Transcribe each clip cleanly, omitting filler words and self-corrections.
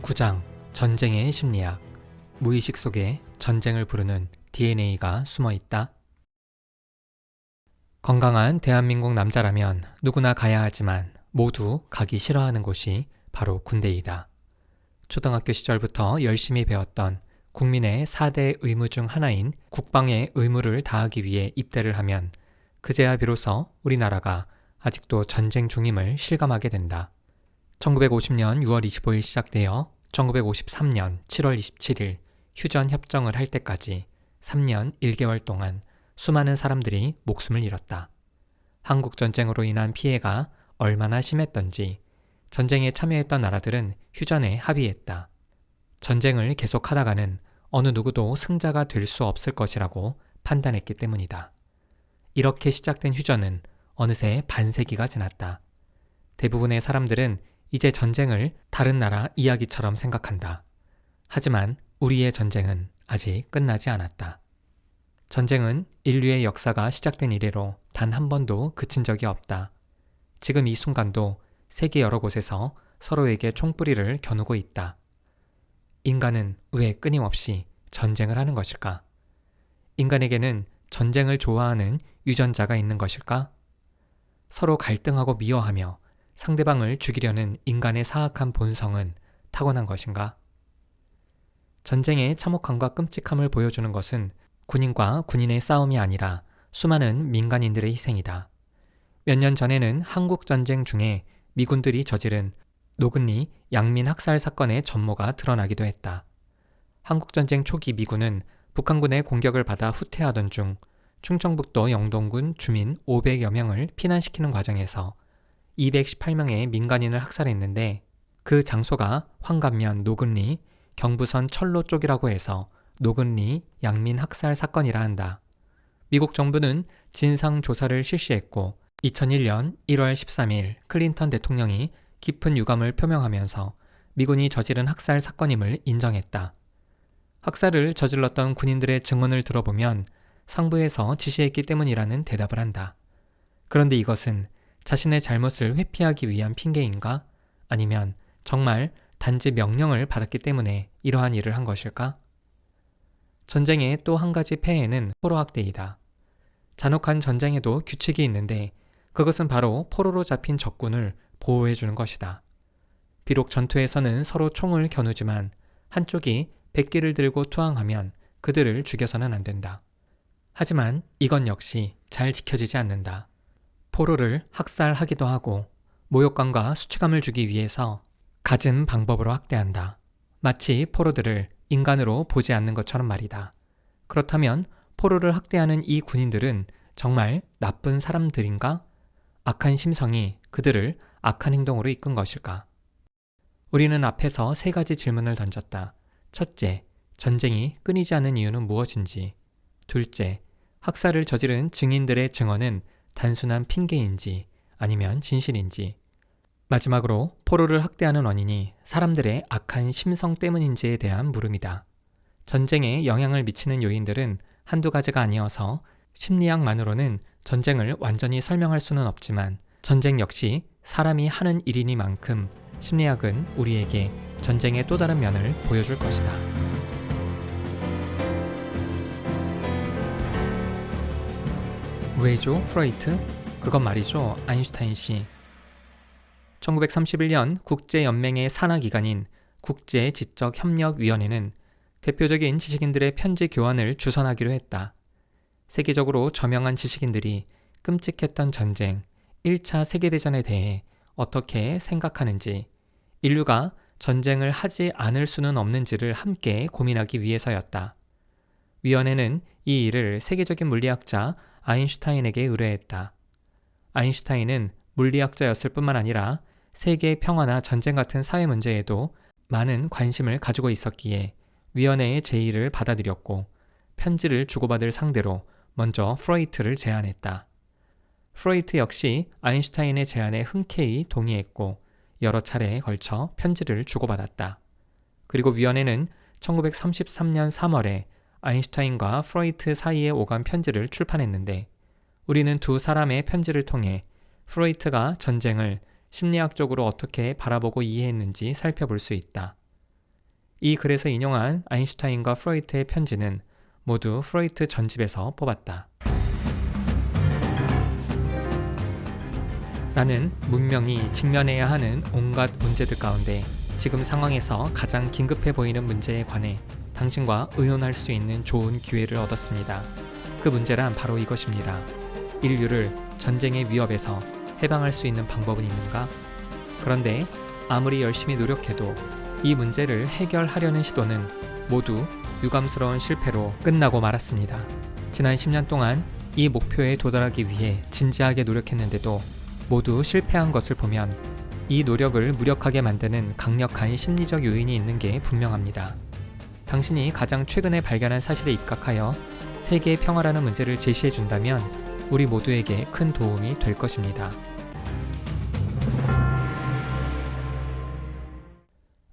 9장 전쟁의 심리학. 무의식 속에 전쟁을 부르는 DNA가 숨어 있다. 건강한 대한민국 남자라면 누구나 가야 하지만 모두 가기 싫어하는 곳이 바로 군대이다. 초등학교 시절부터 열심히 배웠던 국민의 4대 의무 중 하나인 국방의 의무를 다하기 위해 입대를 하면 그제야 비로소 우리나라가 아직도 전쟁 중임을 실감하게 된다. 1950년 6월 25일 시작되어 1953년 7월 27일 휴전 협정을 할 때까지 3년 1개월 동안 수많은 사람들이 목숨을 잃었다. 한국전쟁으로 인한 피해가 얼마나 심했던지 전쟁에 참여했던 나라들은 휴전에 합의했다. 전쟁을 계속하다가는 어느 누구도 승자가 될 수 없을 것이라고 판단했기 때문이다. 이렇게 시작된 휴전은 어느새 반세기가 지났다. 대부분의 사람들은 이제 전쟁을 다른 나라 이야기처럼 생각한다. 하지만 우리의 전쟁은 아직 끝나지 않았다. 전쟁은 인류의 역사가 시작된 이래로 단 한 번도 그친 적이 없다. 지금 이 순간도 세계 여러 곳에서 서로에게 총뿌리를 겨누고 있다. 인간은 왜 끊임없이 전쟁을 하는 것일까? 인간에게는 전쟁을 좋아하는 유전자가 있는 것일까? 서로 갈등하고 미워하며 상대방을 죽이려는 인간의 사악한 본성은 타고난 것인가? 전쟁의 참혹함과 끔찍함을 보여주는 것은 군인과 군인의 싸움이 아니라 수많은 민간인들의 희생이다. 몇 년 전에는 한국전쟁 중에 미군들이 저지른 노근리 양민 학살 사건의 전모가 드러나기도 했다. 한국전쟁 초기 미군은 북한군의 공격을 받아 후퇴하던 중 충청북도 영동군 주민 500여 명을 피난시키는 과정에서 218명의 민간인을 학살했는데 그 장소가 환갑면 노근리 경부선 철로 쪽이라고 해서 노근리 양민 학살 사건이라 한다. 미국 정부는 진상조사를 실시했고 2001년 1월 13일 클린턴 대통령이 깊은 유감을 표명하면서 미군이 저지른 학살 사건임을 인정했다. 학살을 저질렀던 군인들의 증언을 들어보면 상부에서 지시했기 때문이라는 대답을 한다. 그런데 이것은 자신의 잘못을 회피하기 위한 핑계인가? 아니면 정말 단지 명령을 받았기 때문에 이러한 일을 한 것일까? 전쟁의 또 한 가지 폐해는 포로학대이다. 잔혹한 전쟁에도 규칙이 있는데 그것은 바로 포로로 잡힌 적군을 보호해주는 것이다. 비록 전투에서는 서로 총을 겨누지만 한쪽이 백기를 들고 투항하면 그들을 죽여서는 안 된다. 하지만 이건 역시 잘 지켜지지 않는다. 포로를 학살하기도 하고 모욕감과 수치감을 주기 위해서 갖은 방법으로 학대한다. 마치 포로들을 인간으로 보지 않는 것처럼 말이다. 그렇다면 포로를 학대하는 이 군인들은 정말 나쁜 사람들인가? 악한 심성이 그들을 악한 행동으로 이끈 것일까? 우리는 앞에서 세 가지 질문을 던졌다. 첫째, 전쟁이 끊이지 않는 이유는 무엇인지. 둘째, 학살을 저지른 증인들의 증언은 단순한 핑계인지 아니면 진실인지. 마지막으로 포로를 학대하는 원인이 사람들의 악한 심성 때문인지에 대한 물음이다. 전쟁에 영향을 미치는 요인들은 한두 가지가 아니어서 심리학만으로는 전쟁을 완전히 설명할 수는 없지만 전쟁 역시 사람이 하는 일이니만큼 심리학은 우리에게 전쟁의 또 다른 면을 보여줄 것이다. 왜죠? 프로이트? 그건 말이죠. 아인슈타인 씨. 1931년 국제연맹의 산하기관인 국제지적협력위원회는 대표적인 지식인들의 편지 교환을 주선하기로 했다. 세계적으로 저명한 지식인들이 끔찍했던 전쟁, 1차 세계대전에 대해 어떻게 생각하는지, 인류가 전쟁을 하지 않을 수는 없는지를 함께 고민하기 위해서였다. 위원회는 이 일을 세계적인 물리학자 아인슈타인에게 의뢰했다. 아인슈타인은 물리학자였을 뿐만 아니라 세계 평화나 전쟁 같은 사회 문제에도 많은 관심을 가지고 있었기에 위원회의 제의를 받아들였고 편지를 주고받을 상대로 먼저 프로이트를 제안했다. 프로이트 역시 아인슈타인의 제안에 흔쾌히 동의했고 여러 차례에 걸쳐 편지를 주고받았다. 그리고 위원회는 1933년 3월에 아인슈타인과 프로이트 사이에 오간 편지를 출판했는데 우리는 두 사람의 편지를 통해 프로이트가 전쟁을 심리학적으로 어떻게 바라보고 이해했는지 살펴볼 수 있다. 이 글에서 인용한 아인슈타인과 프로이트의 편지는 모두 프로이트 전집에서 뽑았다. 나는 문명이 직면해야 하는 온갖 문제들 가운데 지금 상황에서 가장 긴급해 보이는 문제에 관해 당신과 의논할 수 있는 좋은 기회를 얻었습니다. 그 문제란 바로 이것입니다. 인류를 전쟁의 위협에서 해방할 수 있는 방법은 있는가? 그런데 아무리 열심히 노력해도 이 문제를 해결하려는 시도는 모두 유감스러운 실패로 끝나고 말았습니다. 지난 10년 동안 이 목표에 도달하기 위해 진지하게 노력했는데도 모두 실패한 것을 보면 이 노력을 무력하게 만드는 강력한 심리적 요인이 있는 게 분명합니다. 당신이 가장 최근에 발견한 사실에 입각하여 세계의 평화라는 문제를 제시해 준다면 우리 모두에게 큰 도움이 될 것입니다.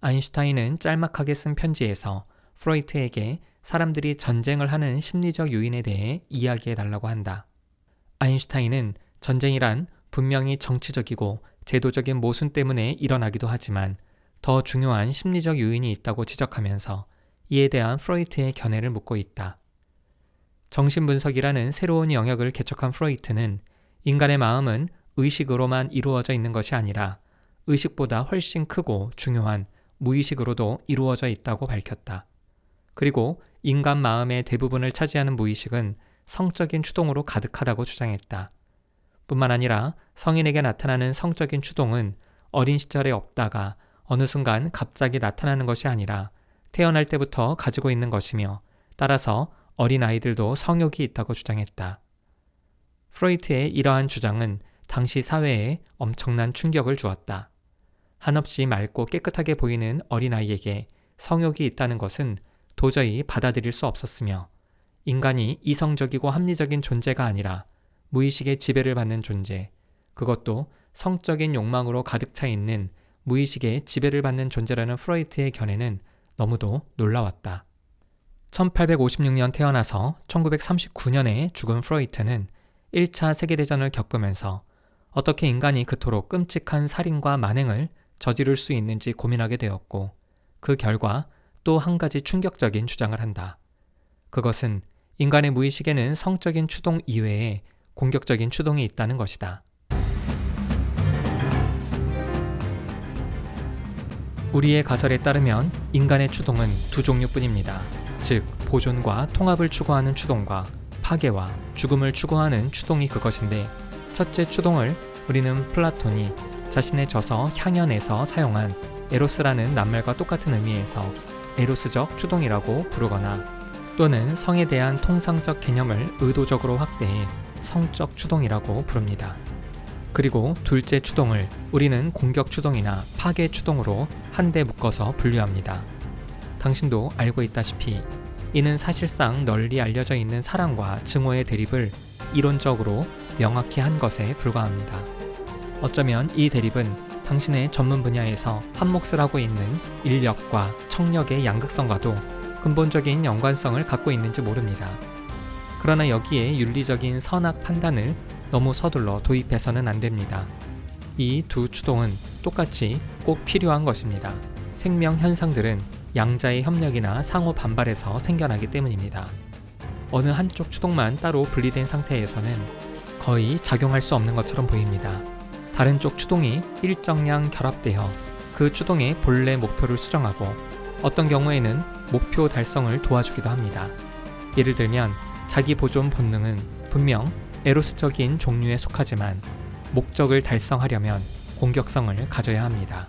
아인슈타인은 짤막하게 쓴 편지에서 프로이트에게 사람들이 전쟁을 하는 심리적 요인에 대해 이야기해 달라고 한다. 아인슈타인은 전쟁이란 분명히 정치적이고 제도적인 모순 때문에 일어나기도 하지만 더 중요한 심리적 요인이 있다고 지적하면서 이에 대한 프로이트의 견해를 묻고 있다. 정신분석이라는 새로운 영역을 개척한 프로이트는 인간의 마음은 의식으로만 이루어져 있는 것이 아니라 의식보다 훨씬 크고 중요한 무의식으로도 이루어져 있다고 밝혔다. 그리고 인간 마음의 대부분을 차지하는 무의식은 성적인 추동으로 가득하다고 주장했다. 뿐만 아니라 성인에게 나타나는 성적인 추동은 어린 시절에 없다가 어느 순간 갑자기 나타나는 것이 아니라 태어날 때부터 가지고 있는 것이며 따라서 어린 아이들도 성욕이 있다고 주장했다. 프로이트의 이러한 주장은 당시 사회에 엄청난 충격을 주었다. 한없이 맑고 깨끗하게 보이는 어린아이에게 성욕이 있다는 것은 도저히 받아들일 수 없었으며 인간이 이성적이고 합리적인 존재가 아니라 무의식의 지배를 받는 존재, 그것도 성적인 욕망으로 가득 차 있는 무의식의 지배를 받는 존재라는 프로이트의 견해는 너무도 놀라웠다. 1856년 태어나서 1939년에 죽은 프로이트는 1차 세계대전을 겪으면서 어떻게 인간이 그토록 끔찍한 살인과 만행을 저지를 수 있는지 고민하게 되었고 그 결과 또 한 가지 충격적인 주장을 한다. 그것은 인간의 무의식에는 성적인 추동 이외에 공격적인 추동이 있다는 것이다. 우리의 가설에 따르면 인간의 추동은 두 종류뿐입니다. 즉, 보존과 통합을 추구하는 추동과 파괴와 죽음을 추구하는 추동이 그것인데 첫째 추동을 우리는 플라톤이 자신의 저서 향연에서 사용한 에로스라는 낱말과 똑같은 의미에서 에로스적 추동이라고 부르거나 또는 성에 대한 통상적 개념을 의도적으로 확대해 성적 추동이라고 부릅니다. 그리고 둘째 추동을 우리는 공격 추동이나 파괴 추동으로 한데 묶어서 분류합니다. 당신도 알고 있다시피 이는 사실상 널리 알려져 있는 사랑과 증오의 대립을 이론적으로 명확히 한 것에 불과합니다. 어쩌면 이 대립은 당신의 전문 분야에서 한 몫을 하고 있는 인력과 청력의 양극성과도 근본적인 연관성을 갖고 있는지 모릅니다. 그러나 여기에 윤리적인 선악 판단을 너무 서둘러 도입해서는 안 됩니다. 이 두 추동은 똑같이 꼭 필요한 것입니다. 생명 현상들은 양자의 협력이나 상호 반발에서 생겨나기 때문입니다. 어느 한쪽 추동만 따로 분리된 상태에서는 거의 작용할 수 없는 것처럼 보입니다. 다른 쪽 추동이 일정량 결합되어 그 추동의 본래 목표를 수정하고 어떤 경우에는 목표 달성을 도와주기도 합니다. 예를 들면 자기 보존 본능은 분명 에로스적인 종류에 속하지만 목적을 달성하려면 공격성을 가져야 합니다.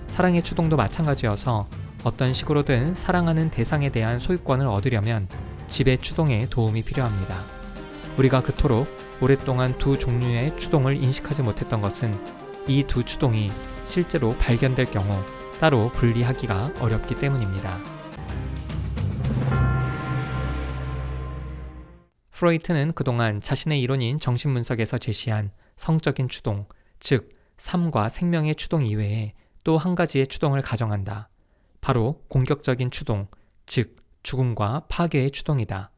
사랑의 추동도 마찬가지여서 어떤 식으로든 사랑하는 대상에 대한 소유권을 얻으려면 지배 추동에 도움이 필요합니다. 우리가 그토록 오랫동안 두 종류의 추동을 인식하지 못했던 것은 이 두 추동이 실제로 발견될 경우 따로 분리하기가 어렵기 때문입니다. 프로이트는 그동안 자신의 이론인 정신분석에서 제시한 성적인 추동, 즉 삶과 생명의 추동 이외에 또 한 가지의 추동을 가정한다. 바로 공격적인 추동, 즉 죽음과 파괴의 추동이다.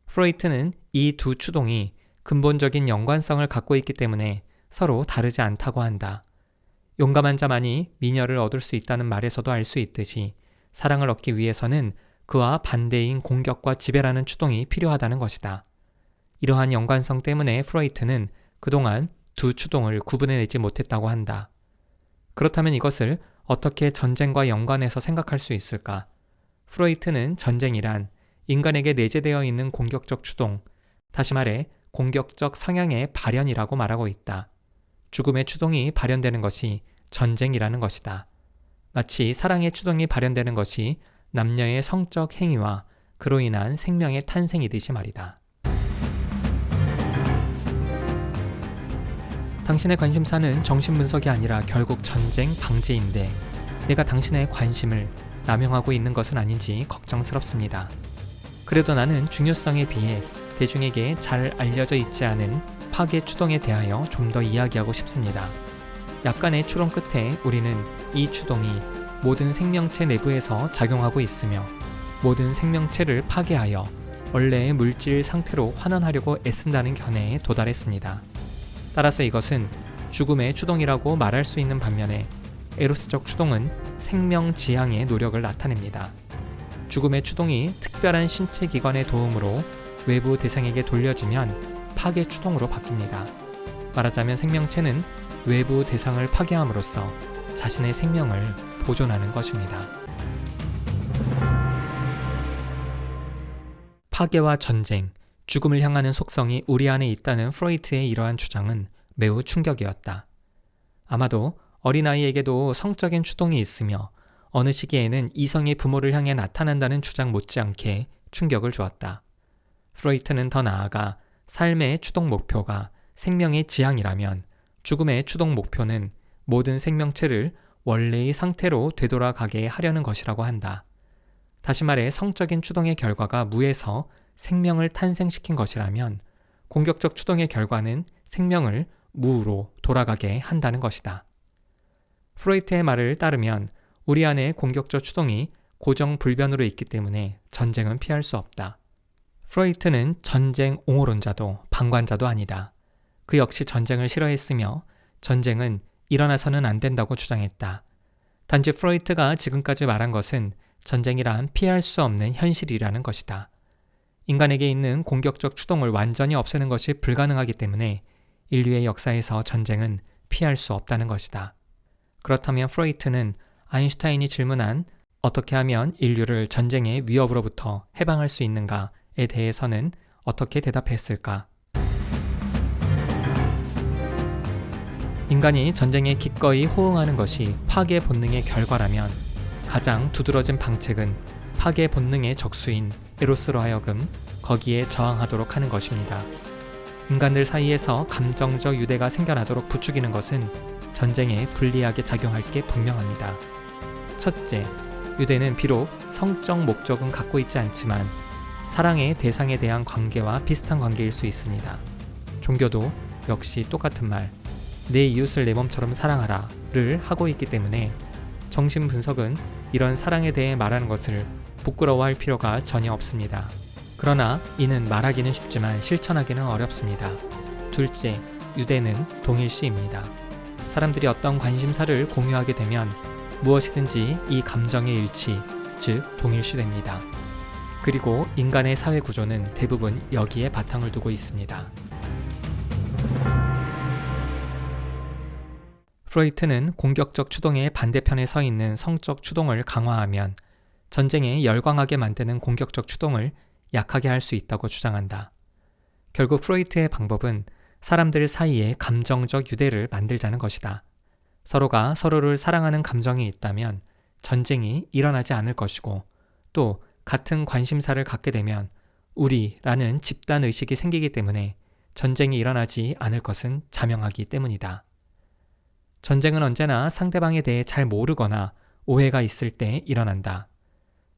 프로이트는 이 두 추동이 근본적인 연관성을 갖고 있기 때문에 서로 다르지 않다고 한다. 용감한 자만이 미녀를 얻을 수 있다는 말에서도 알 수 있듯이 사랑을 얻기 위해서는 그와 반대인 공격과 지배라는 추동이 필요하다는 것이다. 이러한 연관성 때문에 프로이트는 그동안 두 추동을 구분해내지 못했다고 한다. 그렇다면 이것을 어떻게 전쟁과 연관해서 생각할 수 있을까? 프로이트는 전쟁이란 인간에게 내재되어 있는 공격적 추동, 다시 말해 공격적 성향의 발현이라고 말하고 있다. 죽음의 추동이 발현되는 것이 전쟁이라는 것이다. 마치 사랑의 추동이 발현되는 것이 남녀의 성적 행위와 그로 인한 생명의 탄생이듯이 말이다. 당신의 관심사는 정신분석이 아니라 결국 전쟁 방지인데 내가 당신의 관심을 남용하고 있는 것은 아닌지 걱정스럽습니다. 그래도 나는 중요성에 비해 대중에게 잘 알려져 있지 않은 파괴 추동에 대하여 좀 더 이야기하고 싶습니다. 약간의 추론 끝에 우리는 이 추동이 모든 생명체 내부에서 작용하고 있으며 모든 생명체를 파괴하여 원래의 물질 상태로 환원하려고 애쓴다는 견해에 도달했습니다. 따라서 이것은 죽음의 추동이라고 말할 수 있는 반면에 에로스적 추동은 생명 지향의 노력을 나타냅니다. 죽음의 추동이 특별한 신체 기관의 도움으로 외부 대상에게 돌려지면 파괴 추동으로 바뀝니다. 말하자면 생명체는 외부 대상을 파괴함으로써 자신의 생명을 보존하는 것입니다. 파괴와 전쟁, 죽음을 향하는 속성이 우리 안에 있다는 프로이트의 이러한 주장은 매우 충격이었다. 아마도 어린아이에게도 성적인 추동이 있으며 어느 시기에는 이성이 부모를 향해 나타난다는 주장 못지않게 충격을 주었다. 프로이트는 더 나아가 삶의 추동 목표가 생명의 지향이라면 죽음의 추동 목표는 모든 생명체를 원래의 상태로 되돌아가게 하려는 것이라고 한다. 다시 말해 성적인 추동의 결과가 무에서 생명을 탄생시킨 것이라면 공격적 추동의 결과는 생명을 무로 돌아가게 한다는 것이다. 프로이트의 말을 따르면 우리 안에 공격적 추동이 고정불변으로 있기 때문에 전쟁은 피할 수 없다. 프로이트는 전쟁 옹호론자도 방관자도 아니다. 그 역시 전쟁을 싫어했으며 전쟁은 일어나서는 안 된다고 주장했다. 단지 프로이트가 지금까지 말한 것은 전쟁이란 피할 수 없는 현실이라는 것이다. 인간에게 있는 공격적 추동을 완전히 없애는 것이 불가능하기 때문에 인류의 역사에서 전쟁은 피할 수 없다는 것이다. 그렇다면 프로이트는 아인슈타인이 질문한 어떻게 하면 인류를 전쟁의 위협으로부터 해방할 수 있는가에 대해서는 어떻게 대답했을까? 인간이 전쟁에 기꺼이 호응하는 것이 파괴 본능의 결과라면 가장 두드러진 방책은 파괴 본능의 적수인 에로스로 하여금 거기에 저항하도록 하는 것입니다. 인간들 사이에서 감정적 유대가 생겨나도록 부추기는 것은 전쟁에 불리하게 작용할 게 분명합니다. 첫째, 유대는 비록 성적 목적은 갖고 있지 않지만 사랑의 대상에 대한 관계와 비슷한 관계일 수 있습니다. 종교도 역시 똑같은 말, 내 이웃을 내 몸처럼 사랑하라를 하고 있기 때문에 정신분석은 이런 사랑에 대해 말하는 것을 부끄러워할 필요가 전혀 없습니다. 그러나 이는 말하기는 쉽지만 실천하기는 어렵습니다. 둘째, 유대는 동일시입니다. 사람들이 어떤 관심사를 공유하게 되면 무엇이든지 이 감정의 일치, 즉 동일시됩니다. 그리고 인간의 사회 구조는 대부분 여기에 바탕을 두고 있습니다. 프로이트는 공격적 추동의 반대편에 서 있는 성적 추동을 강화하면 전쟁에 열광하게 만드는 공격적 추동을 약하게 할 수 있다고 주장한다. 결국 프로이트의 방법은 사람들 사이에 감정적 유대를 만들자는 것이다. 서로가 서로를 사랑하는 감정이 있다면 전쟁이 일어나지 않을 것이고 또 같은 관심사를 갖게 되면 우리라는 집단 의식이 생기기 때문에 전쟁이 일어나지 않을 것은 자명하기 때문이다. 전쟁은 언제나 상대방에 대해 잘 모르거나 오해가 있을 때 일어난다.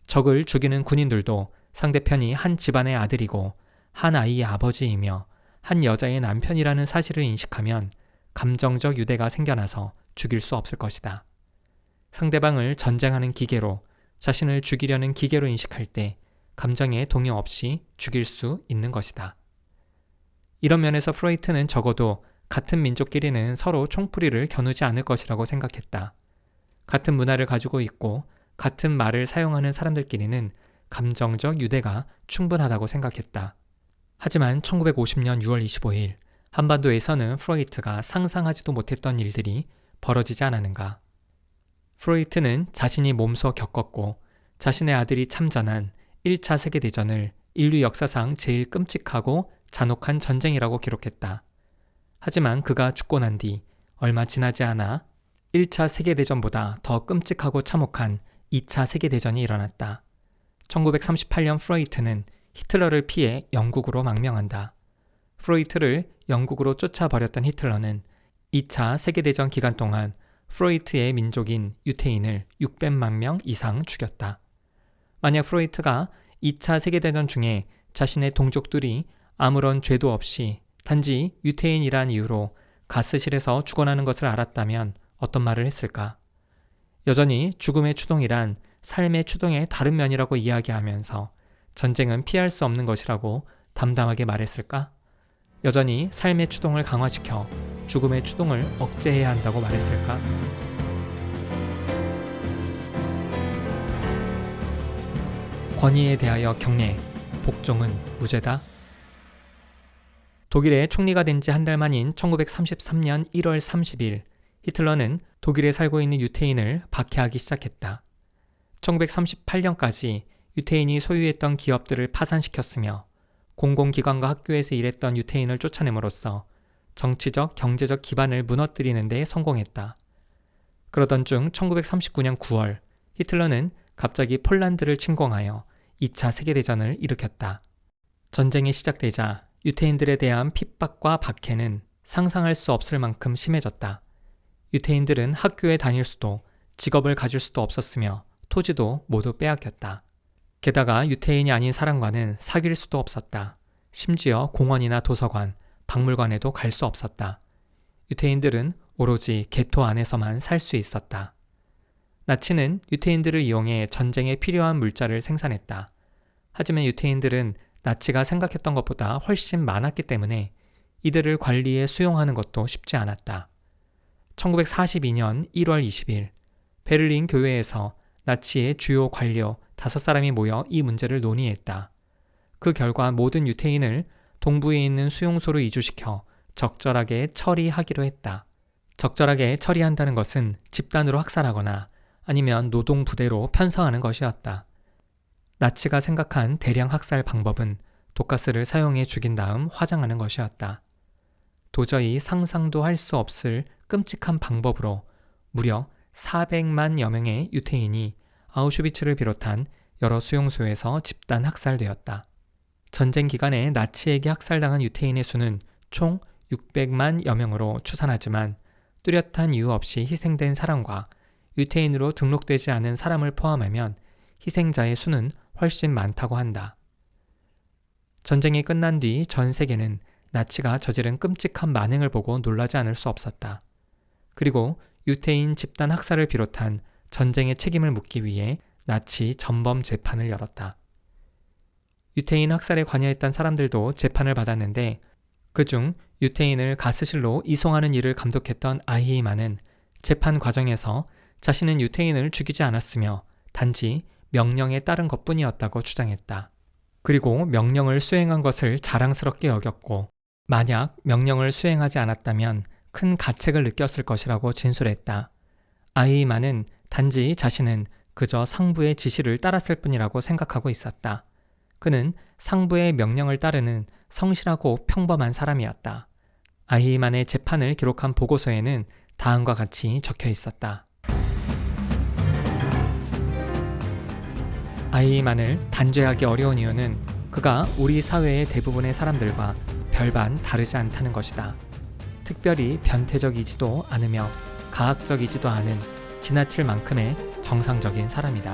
적을 죽이는 군인들도 상대편이 한 집안의 아들이고 한 아이의 아버지이며 한 여자의 남편이라는 사실을 인식하면 감정적 유대가 생겨나서 죽일 수 없을 것이다. 상대방을 전쟁하는 기계로, 자신을 죽이려는 기계로 인식할 때 감정에 동요 없이 죽일 수 있는 것이다. 이런 면에서 프로이트는 적어도 같은 민족끼리는 서로 총풀이를 겨누지 않을 것이라고 생각했다. 같은 문화를 가지고 있고 같은 말을 사용하는 사람들끼리는 감정적 유대가 충분하다고 생각했다. 하지만 1950년 6월 25일 한반도에서는 프로이트가 상상하지도 못했던 일들이 벌어지지 않았는가. 프로이트는 자신이 몸소 겪었고 자신의 아들이 참전한 1차 세계대전을 인류 역사상 제일 끔찍하고 잔혹한 전쟁이라고 기록했다. 하지만 그가 죽고 난 뒤 얼마 지나지 않아 1차 세계대전보다 더 끔찍하고 참혹한 2차 세계대전이 일어났다. 1938년 프로이트는 히틀러를 피해 영국으로 망명한다. 프로이트를 영국으로 쫓아버렸던 히틀러는 2차 세계대전 기간 동안 프로이트의 민족인 유태인을 600만 명 이상 죽였다. 만약 프로이트가 2차 세계대전 중에 자신의 동족들이 아무런 죄도 없이 단지 유태인이란 이유로 가스실에서 죽어나는 것을 알았다면 어떤 말을 했을까? 여전히 죽음의 추동이란 삶의 추동의 다른 면이라고 이야기하면서 전쟁은 피할 수 없는 것이라고 담담하게 말했을까? 여전히 삶의 추동을 강화시켜 죽음의 추동을 억제해야 한다고 말했을까? 권위에 대하여 경례, 복종은 무죄다. 독일의 총리가 된 지 한 달 만인 1933년 1월 30일 히틀러는 독일에 살고 있는 유태인을 박해하기 시작했다. 1938년까지 유태인이 소유했던 기업들을 파산시켰으며 공공기관과 학교에서 일했던 유태인을 쫓아냄으로써 정치적, 경제적 기반을 무너뜨리는 데 성공했다. 그러던 중 1939년 9월 히틀러는 갑자기 폴란드를 침공하여 2차 세계대전을 일으켰다. 전쟁이 시작되자 유태인들에 대한 핍박과 박해는 상상할 수 없을 만큼 심해졌다. 유태인들은 학교에 다닐 수도 직업을 가질 수도 없었으며 토지도 모두 빼앗겼다. 게다가 유태인이 아닌 사람과는 사귈 수도 없었다. 심지어 공원이나 도서관, 박물관에도 갈 수 없었다. 유태인들은 오로지 게토 안에서만 살 수 있었다. 나치는 유태인들을 이용해 전쟁에 필요한 물자를 생산했다. 하지만 유태인들은 나치가 생각했던 것보다 훨씬 많았기 때문에 이들을 관리에 수용하는 것도 쉽지 않았다. 1942년 1월 20일 베를린 교회에서 나치의 주요 관료 5사람이 모여 이 문제를 논의했다. 그 결과 모든 유태인을 동부에 있는 수용소로 이주시켜 적절하게 처리하기로 했다. 적절하게 처리한다는 것은 집단으로 학살하거나 아니면 노동부대로 편성하는 것이었다. 나치가 생각한 대량 학살 방법은 독가스를 사용해 죽인 다음 화장하는 것이었다. 도저히 상상도 할 수 없을 끔찍한 방법으로 무려 400만여 명의 유태인이 아우슈비츠를 비롯한 여러 수용소에서 집단 학살되었다. 전쟁 기간에 나치에게 학살당한 유태인의 수는 총 600만여 명으로 추산하지만 뚜렷한 이유 없이 희생된 사람과 유태인으로 등록되지 않은 사람을 포함하면 희생자의 수는 훨씬 많다고 한다. 전쟁이 끝난 뒤 전 세계는 나치가 저지른 끔찍한 만행을 보고 놀라지 않을 수 없었다. 그리고 유태인 집단 학살을 비롯한 전쟁의 책임을 묻기 위해 나치 전범 재판을 열었다. 유태인 학살에 관여했던 사람들도 재판을 받았는데 그중 유태인을 가스실로 이송하는 일을 감독했던 아히이만은 재판 과정에서 자신은 유태인을 죽이지 않았으며 단지 명령에 따른 것뿐이었다고 주장했다. 그리고 명령을 수행한 것을 자랑스럽게 여겼고 만약 명령을 수행하지 않았다면 큰 가책을 느꼈을 것이라고 진술했다. 아히이만은 단지 자신은 그저 상부의 지시를 따랐을 뿐이라고 생각하고 있었다. 그는 상부의 명령을 따르는 성실하고 평범한 사람이었다. 아히이만의 재판을 기록한 보고서에는 다음과 같이 적혀 있었다. 아히이만을 단죄하기 어려운 이유는 그가 우리 사회의 대부분의 사람들과 별반 다르지 않다는 것이다. 특별히 변태적이지도 않으며 가학적이지도 않은 지나칠 만큼의 정상적인 사람이다.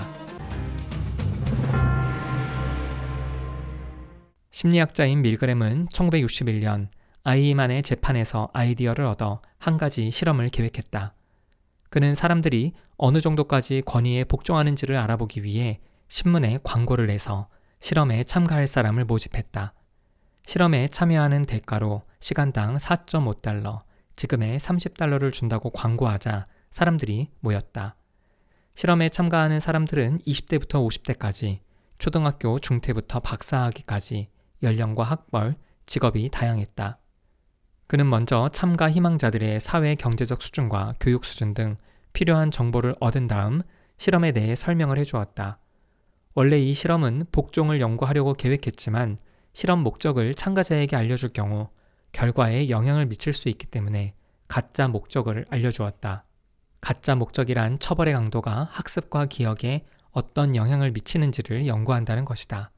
심리학자인 밀그램은 1961년 아히이만의 재판에서 아이디어를 얻어 한 가지 실험을 계획했다. 그는 사람들이 어느 정도까지 권위에 복종하는지를 알아보기 위해 신문에 광고를 내서 실험에 참가할 사람을 모집했다. 실험에 참여하는 대가로 시간당 4.5달러, 지금의 $30를 준다고 광고하자 사람들이 모였다. 실험에 참가하는 사람들은 20대부터 50대까지, 초등학교 중퇴부터 박사학위까지 연령과 학벌, 직업이 다양했다. 그는 먼저 참가 희망자들의 사회 경제적 수준과 교육 수준 등 필요한 정보를 얻은 다음 실험에 대해 설명을 해주었다. 원래 이 실험은 복종을 연구하려고 계획했지만 실험 목적을 참가자에게 알려줄 경우 결과에 영향을 미칠 수 있기 때문에 가짜 목적을 알려주었다. 가짜 목적이란 처벌의 강도가 학습과 기억에 어떤 영향을 미치는지를 연구한다는 것이다.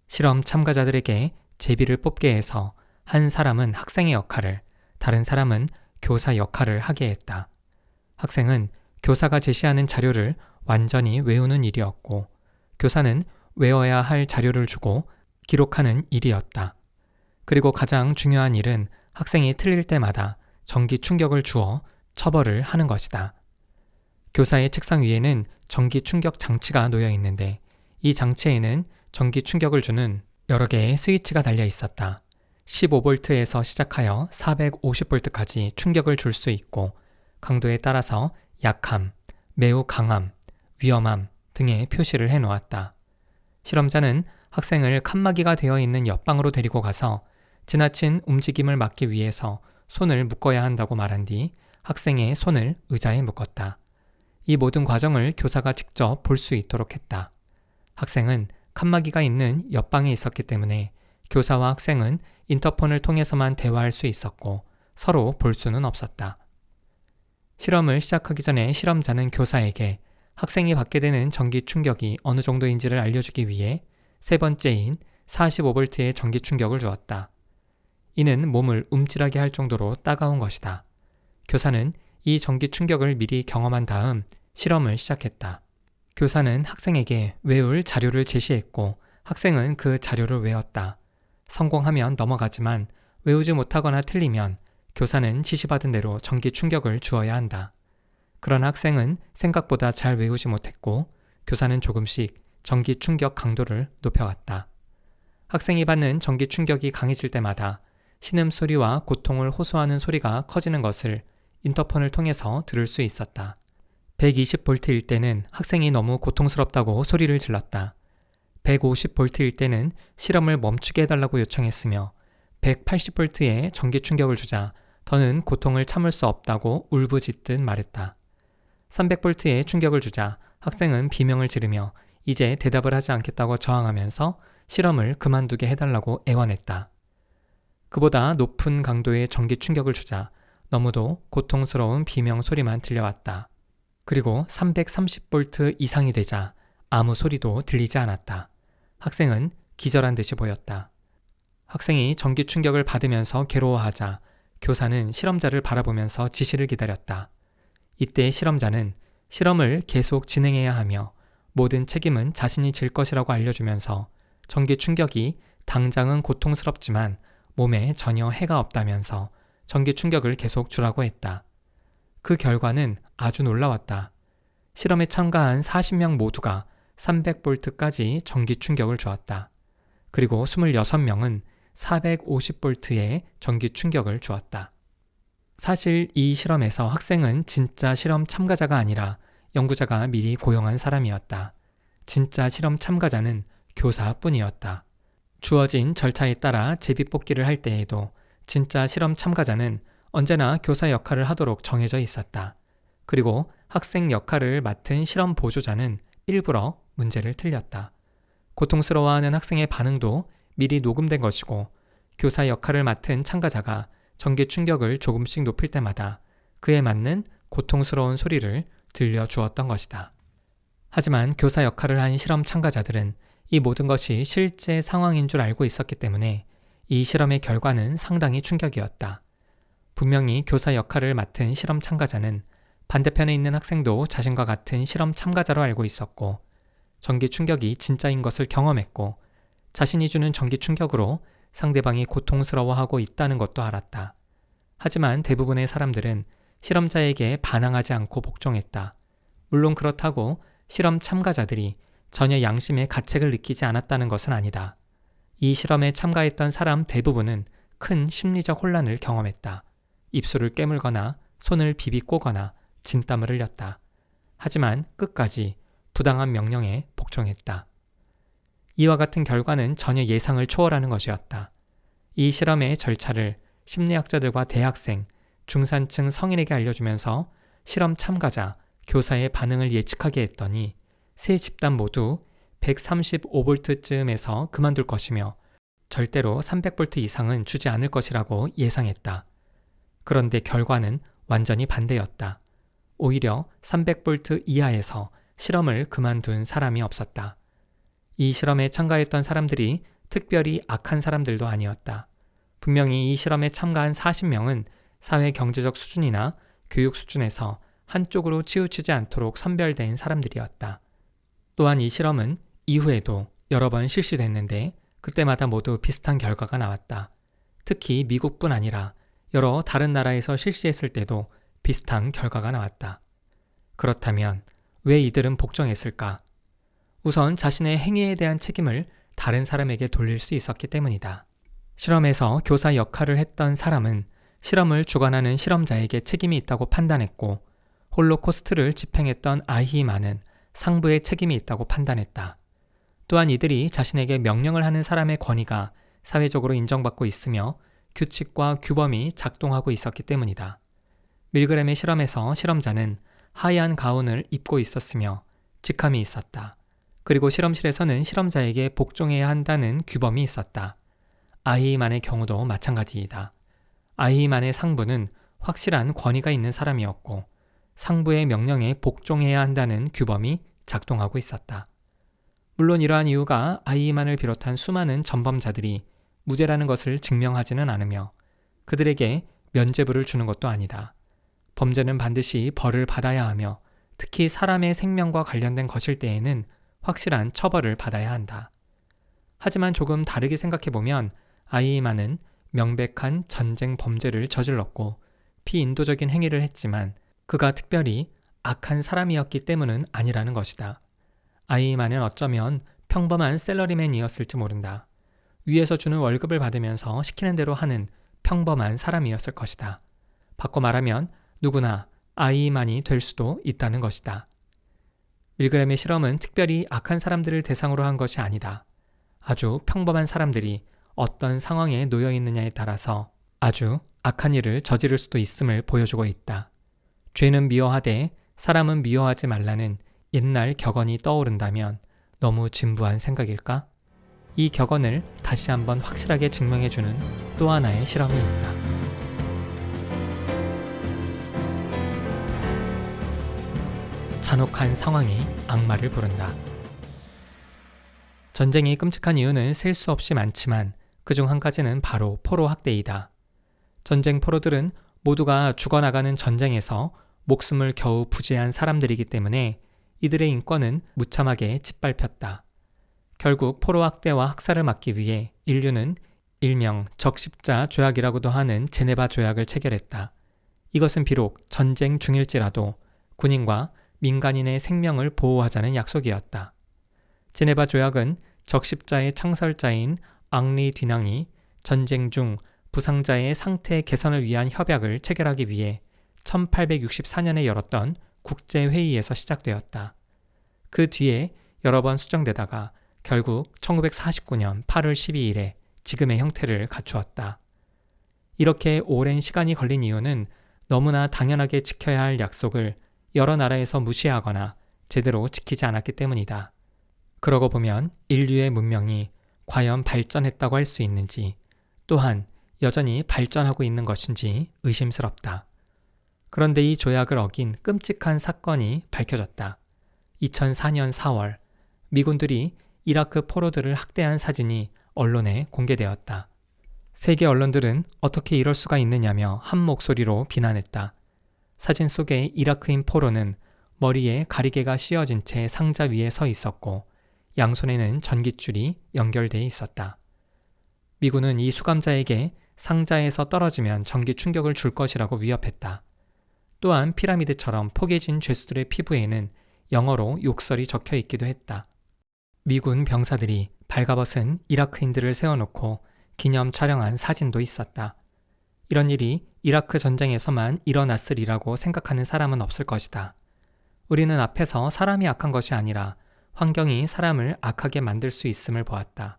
실험 참가자들에게 제비를 뽑게 해서 한 사람은 학생의 역할을, 다른 사람은 교사 역할을 하게 했다. 학생은 교사가 제시하는 자료를 완전히 외우는 일이었고, 교사는 외워야 할 자료를 주고 기록하는 일이었다. 그리고 가장 중요한 일은 학생이 틀릴 때마다 전기 충격을 주어 처벌을 하는 것이다. 교사의 책상 위에는 전기 충격 장치가 놓여 있는데 이 장치에는 전기 충격을 주는 여러 개의 스위치가 달려 있었다. 15V에서 시작하여 450V까지 충격을 줄 수 있고 강도에 따라서 약함, 매우 강함, 위험함 등의 표시를 해놓았다. 실험자는 학생을 칸막이가 되어 있는 옆방으로 데리고 가서 지나친 움직임을 막기 위해서 손을 묶어야 한다고 말한 뒤 학생의 손을 의자에 묶었다. 이 모든 과정을 교사가 직접 볼 수 있도록 했다. 학생은 칸막이가 있는 옆방에 있었기 때문에 교사와 학생은 인터폰을 통해서만 대화할 수 있었고 서로 볼 수는 없었다. 실험을 시작하기 전에 실험자는 교사에게 학생이 받게 되는 전기 충격이 어느 정도인지를 알려주기 위해 세 번째인 45V의 전기 충격을 주었다. 이는 몸을 움찔하게 할 정도로 따가운 것이다. 교사는 이 전기 충격을 미리 경험한 다음 실험을 시작했다. 교사는 학생에게 외울 자료를 제시했고 학생은 그 자료를 외웠다. 성공하면 넘어가지만 외우지 못하거나 틀리면 교사는 지시받은 대로 전기 충격을 주어야 한다. 그러나 학생은 생각보다 잘 외우지 못했고 교사는 조금씩 전기 충격 강도를 높여갔다. 학생이 받는 전기 충격이 강해질 때마다 신음소리와 고통을 호소하는 소리가 커지는 것을 인터폰을 통해서 들을 수 있었다. 120V일 때는 학생이 너무 고통스럽다고 소리를 질렀다. 150V일 때는 실험을 멈추게 해달라고 요청했으며 180V의 전기 충격을 주자 더는 고통을 참을 수 없다고 울부짖듯 말했다. 300V의 충격을 주자 학생은 비명을 지르며 이제 대답을 하지 않겠다고 저항하면서 실험을 그만두게 해달라고 애원했다. 그보다 높은 강도의 전기 충격을 주자 너무도 고통스러운 비명 소리만 들려왔다. 그리고 330V 이상이 되자 아무 소리도 들리지 않았다. 학생은 기절한 듯이 보였다. 학생이 전기 충격을 받으면서 괴로워하자 교사는 실험자를 바라보면서 지시를 기다렸다. 이때 실험자는 실험을 계속 진행해야 하며 모든 책임은 자신이 질 것이라고 알려주면서 전기 충격이 당장은 고통스럽지만 몸에 전혀 해가 없다면서 전기 충격을 계속 주라고 했다. 그 결과는 아주 놀라웠다. 실험에 참가한 40명 모두가 300V까지 전기 충격을 주었다. 그리고 26명은 450V의 전기 충격을 주었다. 사실 이 실험에서 학생은 진짜 실험 참가자가 아니라 연구자가 미리 고용한 사람이었다. 진짜 실험 참가자는 교사뿐이었다. 주어진 절차에 따라 제비뽑기를 할 때에도 진짜 실험 참가자는 언제나 교사 역할을 하도록 정해져 있었다. 그리고 학생 역할을 맡은 실험 보조자는 일부러 문제를 틀렸다. 고통스러워하는 학생의 반응도 미리 녹음된 것이고 교사 역할을 맡은 참가자가 전기 충격을 조금씩 높일 때마다 그에 맞는 고통스러운 소리를 들려주었던 것이다. 하지만 교사 역할을 한 실험 참가자들은 이 모든 것이 실제 상황인 줄 알고 있었기 때문에 이 실험의 결과는 상당히 충격이었다. 분명히 교사 역할을 맡은 실험 참가자는 반대편에 있는 학생도 자신과 같은 실험 참가자로 알고 있었고 전기 충격이 진짜인 것을 경험했고 자신이 주는 전기 충격으로 상대방이 고통스러워하고 있다는 것도 알았다. 하지만 대부분의 사람들은 실험자에게 반항하지 않고 복종했다. 물론 그렇다고 실험 참가자들이 전혀 양심의 가책을 느끼지 않았다는 것은 아니다. 이 실험에 참가했던 사람 대부분은 큰 심리적 혼란을 경험했다. 입술을 깨물거나 손을 비비꼬거나 진땀을 흘렸다. 하지만 끝까지 부당한 명령에 복종했다. 이와 같은 결과는 전혀 예상을 초월하는 것이었다. 이 실험의 절차를 심리학자들과 대학생, 중산층 성인에게 알려주면서 실험 참가자, 교사의 반응을 예측하게 했더니 세 집단 모두 135V쯤에서 그만둘 것이며 절대로 300V 이상은 주지 않을 것이라고 예상했다. 그런데 결과는 완전히 반대였다. 오히려 300V 이하에서 실험을 그만둔 사람이 없었다. 이 실험에 참가했던 사람들이 특별히 악한 사람들도 아니었다. 분명히 이 실험에 참가한 40명은 사회 경제적 수준이나 교육 수준에서 한쪽으로 치우치지 않도록 선별된 사람들이었다. 또한 이 실험은 이후에도 여러 번 실시됐는데 그때마다 모두 비슷한 결과가 나왔다. 특히 미국뿐 아니라 여러 다른 나라에서 실시했을 때도 비슷한 결과가 나왔다. 그렇다면 왜 이들은 복종했을까? 우선 자신의 행위에 대한 책임을 다른 사람에게 돌릴 수 있었기 때문이다. 실험에서 교사 역할을 했던 사람은 실험을 주관하는 실험자에게 책임이 있다고 판단했고 홀로코스트를 집행했던 아히만은 상부의 책임이 있다고 판단했다. 또한 이들이 자신에게 명령을 하는 사람의 권위가 사회적으로 인정받고 있으며 규칙과 규범이 작동하고 있었기 때문이다. 밀그램의 실험에서 실험자는 하얀 가운을 입고 있었으며 직함이 있었다. 그리고 실험실에서는 실험자에게 복종해야 한다는 규범이 있었다. 아히만의 경우도 마찬가지이다. 아히만의 상부는 확실한 권위가 있는 사람이었고 상부의 명령에 복종해야 한다는 규범이 작동하고 있었다. 물론 이러한 이유가 아히만을 비롯한 수많은 전범자들이 무죄라는 것을 증명하지는 않으며 그들에게 면죄부를 주는 것도 아니다. 범죄는 반드시 벌을 받아야 하며 특히 사람의 생명과 관련된 것일 때에는 확실한 처벌을 받아야 한다. 하지만 조금 다르게 생각해보면 아히만은 명백한 전쟁 범죄를 저질렀고 비인도적인 행위를 했지만 그가 특별히 악한 사람이었기 때문은 아니라는 것이다. 아히만은 어쩌면 평범한 샐러리맨이었을지 모른다. 위에서 주는 월급을 받으면서 시키는 대로 하는 평범한 사람이었을 것이다. 바꿔 말하면 누구나 아히만이 될 수도 있다는 것이다. 밀그램의 실험은 특별히 악한 사람들을 대상으로 한 것이 아니다. 아주 평범한 사람들이 어떤 상황에 놓여 있느냐에 따라서 아주 악한 일을 저지를 수도 있음을 보여주고 있다. 죄는 미워하되 사람은 미워하지 말라는 옛날 격언이 떠오른다면 너무 진부한 생각일까? 이 격언을 다시 한번 확실하게 증명해주는 또 하나의 실험이 있다. 잔혹한 상황이 악마를 부른다. 전쟁이 끔찍한 이유는 셀 수 없이 많지만 그중 한 가지는 바로 포로 학대이다. 전쟁 포로들은 모두가 죽어나가는 전쟁에서 목숨을 겨우 부지한 사람들이기 때문에 이들의 인권은 무참하게 짓밟혔다. 결국 포로 학대와 학살을 막기 위해 인류는 일명 적십자 조약이라고도 하는 제네바 조약을 체결했다. 이것은 비록 전쟁 중일지라도 군인과 민간인의 생명을 보호하자는 약속이었다. 제네바 조약은 적십자의 창설자인 앙리 듀낭이 전쟁 중 부상자의 상태 개선을 위한 협약을 체결하기 위해 1864년에 열었던 국제회의에서 시작되었다. 그 뒤에 여러 번 수정되다가 결국 1949년 8월 12일에 지금의 형태를 갖추었다. 이렇게 오랜 시간이 걸린 이유는 너무나 당연하게 지켜야 할 약속을 여러 나라에서 무시하거나 제대로 지키지 않았기 때문이다. 그러고 보면 인류의 문명이 과연 발전했다고 할 수 있는지 또한 여전히 발전하고 있는 것인지 의심스럽다. 그런데 이 조약을 어긴 끔찍한 사건이 밝혀졌다. 2004년 4월 미군들이 이라크 포로들을 학대한 사진이 언론에 공개되었다. 세계 언론들은 어떻게 이럴 수가 있느냐며 한 목소리로 비난했다. 사진 속의 이라크인 포로는 머리에 가리개가 씌어진 채 상자 위에 서 있었고 양손에는 전깃줄이 연결되어 있었다. 미군은 이 수감자에게 상자에서 떨어지면 전기 충격을 줄 것이라고 위협했다. 또한 피라미드처럼 포개진 죄수들의 피부에는 영어로 욕설이 적혀 있기도 했다. 미군 병사들이 발가벗은 이라크인들을 세워놓고 기념 촬영한 사진도 있었다. 이런 일이 이라크 전쟁에서만 일어났으리라고 생각하는 사람은 없을 것이다. 우리는 앞에서 사람이 악한 것이 아니라 환경이 사람을 악하게 만들 수 있음을 보았다.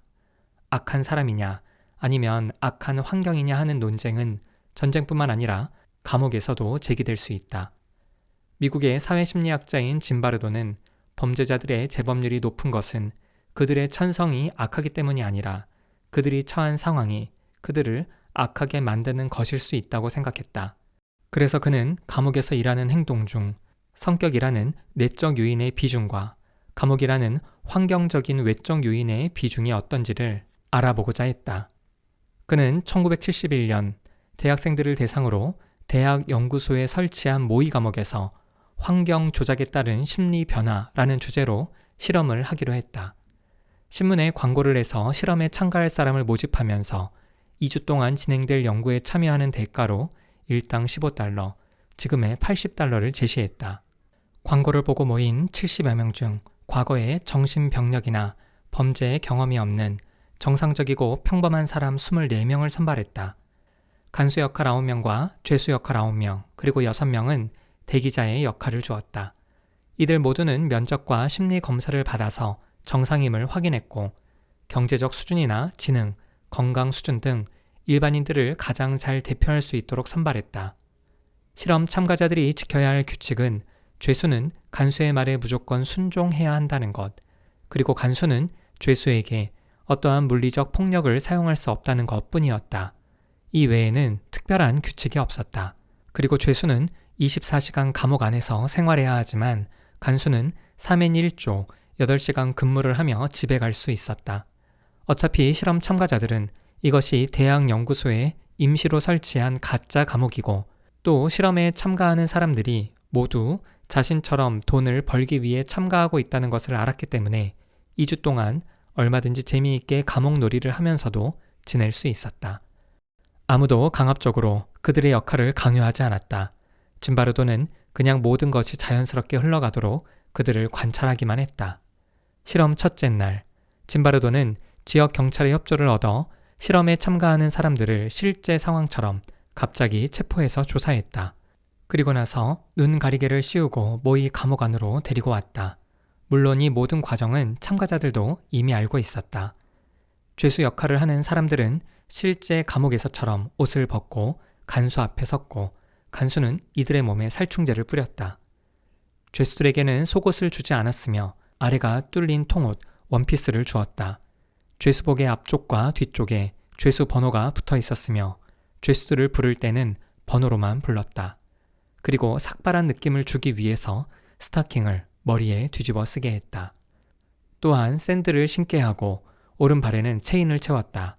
악한 사람이냐 아니면 악한 환경이냐 하는 논쟁은 전쟁뿐만 아니라 감옥에서도 제기될 수 있다. 미국의 사회심리학자인 짐바르도는 범죄자들의 재범률이 높은 것은 그들의 천성이 악하기 때문이 아니라 그들이 처한 상황이 그들을 악하게 만드는 것일 수 있다고 생각했다. 그래서 그는 감옥에서 일하는 행동 중 성격이라는 내적 요인의 비중과 감옥이라는 환경적인 외적 요인의 비중이 어떤지를 알아보고자 했다. 그는 1971년 대학생들을 대상으로 대학 연구소에 설치한 모의 감옥에서 환경 조작에 따른 심리 변화라는 주제로 실험을 하기로 했다. 신문에 광고를 내서 실험에 참가할 사람을 모집하면서 2주 동안 진행될 연구에 참여하는 대가로 일당 15달러, 지금의 80달러를 제시했다. 광고를 보고 모인 70여 명 중 과거에 정신병력이나 범죄의 경험이 없는 정상적이고 평범한 사람 24명을 선발했다. 간수 역할 9명과 죄수 역할 9명, 그리고 6명은 대기자의 역할을 주었다. 이들 모두는 면접과 심리 검사를 받아서 정상임을 확인했고 경제적 수준이나 지능, 건강 수준 등 일반인들을 가장 잘 대표할 수 있도록 선발했다. 실험 참가자들이 지켜야 할 규칙은 죄수는 간수의 말에 무조건 순종해야 한다는 것, 그리고 간수는 죄수에게 어떠한 물리적 폭력을 사용할 수 없다는 것 뿐이었다. 이 외에는 특별한 규칙이 없었다. 그리고 죄수는 24시간 감옥 안에서 생활해야 하지만 간수는 3인 1조 8시간 근무를 하며 집에 갈 수 있었다. 어차피 실험 참가자들은 이것이 대학 연구소에 임시로 설치한 가짜 감옥이고 또 실험에 참가하는 사람들이 모두 자신처럼 돈을 벌기 위해 참가하고 있다는 것을 알았기 때문에 2주 동안 얼마든지 재미있게 감옥놀이를 하면서도 지낼 수 있었다. 아무도 강압적으로 그들의 역할을 강요하지 않았다. 짐바르도는 그냥 모든 것이 자연스럽게 흘러가도록 그들을 관찰하기만 했다. 실험 첫째 날, 짐바르도는 지역 경찰의 협조를 얻어 실험에 참가하는 사람들을 실제 상황처럼 갑자기 체포해서 조사했다. 그리고 나서 눈 가리개를 씌우고 모의 감옥 안으로 데리고 왔다. 물론 이 모든 과정은 참가자들도 이미 알고 있었다. 죄수 역할을 하는 사람들은 실제 감옥에서처럼 옷을 벗고 간수 앞에 섰고 간수는 이들의 몸에 살충제를 뿌렸다. 죄수들에게는 속옷을 주지 않았으며 아래가 뚫린 통옷, 원피스를 주었다. 죄수복의 앞쪽과 뒤쪽에 죄수 번호가 붙어 있었으며 죄수들을 부를 때는 번호로만 불렀다. 그리고 삭발한 느낌을 주기 위해서 스타킹을 머리에 뒤집어 쓰게 했다. 또한 샌들을 신게 하고 오른발에는 체인을 채웠다.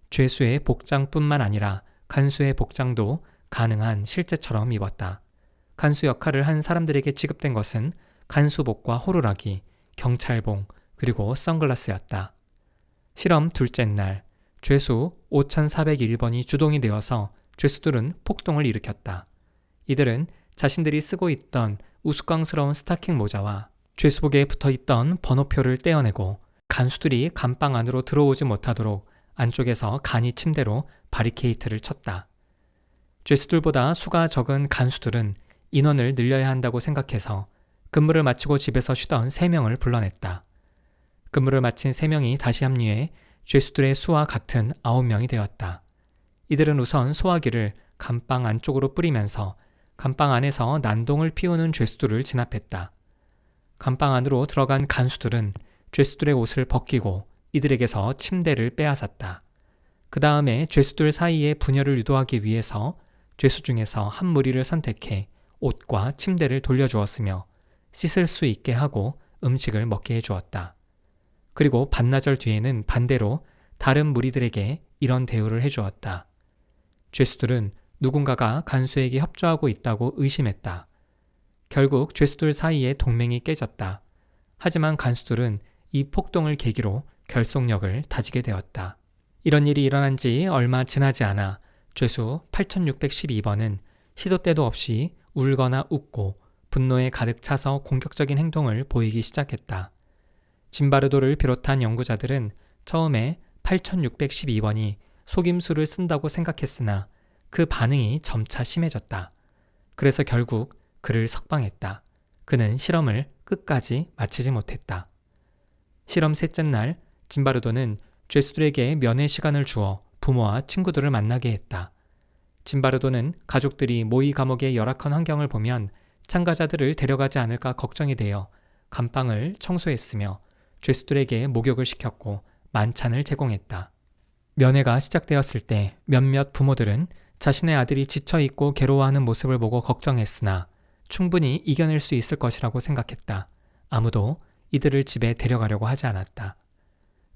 죄수의 복장뿐만 아니라 간수의 복장도 가능한 실제처럼 입었다. 간수 역할을 한 사람들에게 지급된 것은 간수복과 호루라기, 경찰봉, 그리고 선글라스였다. 실험 둘째 날, 죄수 5401번이 주동이 되어서 죄수들은 폭동을 일으켰다. 이들은 자신들이 쓰고 있던 우스꽝스러운 스타킹 모자와 죄수복에 붙어있던 번호표를 떼어내고 간수들이 감방 안으로 들어오지 못하도록 안쪽에서 간이 침대로 바리케이트를 쳤다. 죄수들보다 수가 적은 간수들은 인원을 늘려야 한다고 생각해서 근무를 마치고 집에서 쉬던 3명을 불러냈다. 근무를 마친 3명이 다시 합류해 죄수들의 수와 같은 9명이 되었다. 이들은 우선 소화기를 감방 안쪽으로 뿌리면서 감방 안에서 난동을 피우는 죄수들을 진압했다. 감방 안으로 들어간 간수들은 죄수들의 옷을 벗기고 이들에게서 침대를 빼앗았다. 그 다음에 죄수들 사이에 분열을 유도하기 위해서 죄수 중에서 한 무리를 선택해 옷과 침대를 돌려주었으며 씻을 수 있게 하고 음식을 먹게 해주었다. 그리고 반나절 뒤에는 반대로 다른 무리들에게 이런 대우를 해주었다. 죄수들은 누군가가 간수에게 협조하고 있다고 의심했다. 결국 죄수들 사이에 동맹이 깨졌다. 하지만 간수들은 이 폭동을 계기로 결속력을 다지게 되었다. 이런 일이 일어난 지 얼마 지나지 않아 죄수 8612번은 시도 때도 없이 울거나 웃고 분노에 가득 차서 공격적인 행동을 보이기 시작했다. 짐바르도를 비롯한 연구자들은 처음에 8612번이 속임수를 쓴다고 생각했으나 그 반응이 점차 심해졌다. 그래서 결국 그를 석방했다. 그는 실험을 끝까지 마치지 못했다. 실험 셋째 날, 짐바르도는 죄수들에게 면회 시간을 주어 부모와 친구들을 만나게 했다. 짐바르도는 가족들이 모의 감옥의 열악한 환경을 보면 참가자들을 데려가지 않을까 걱정이 되어 감방을 청소했으며 죄수들에게 목욕을 시켰고 만찬을 제공했다. 면회가 시작되었을 때 몇몇 부모들은 자신의 아들이 지쳐있고 괴로워하는 모습을 보고 걱정했으나 충분히 이겨낼 수 있을 것이라고 생각했다. 아무도 이들을 집에 데려가려고 하지 않았다.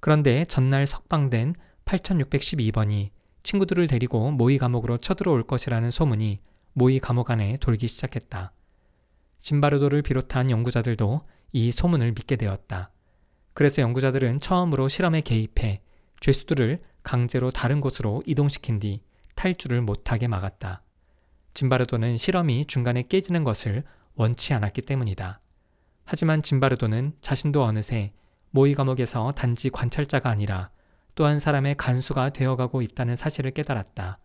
그런데 전날 석방된 8612번이 친구들을 데리고 모의 감옥으로 쳐들어올 것이라는 소문이 모의 감옥 안에 돌기 시작했다. 짐바르도를 비롯한 연구자들도 이 소문을 믿게 되었다. 그래서 연구자들은 처음으로 실험에 개입해 죄수들을 강제로 다른 곳으로 이동시킨 뒤 탈주를 못하게 막았다. 짐바르도는 실험이 중간에 깨지는 것을 원치 않았기 때문이다. 하지만 짐바르도는 자신도 어느새 모의 감옥에서 단지 관찰자가 아니라 또 한 사람의 간수가 되어가고 있다는 사실을 깨달았다.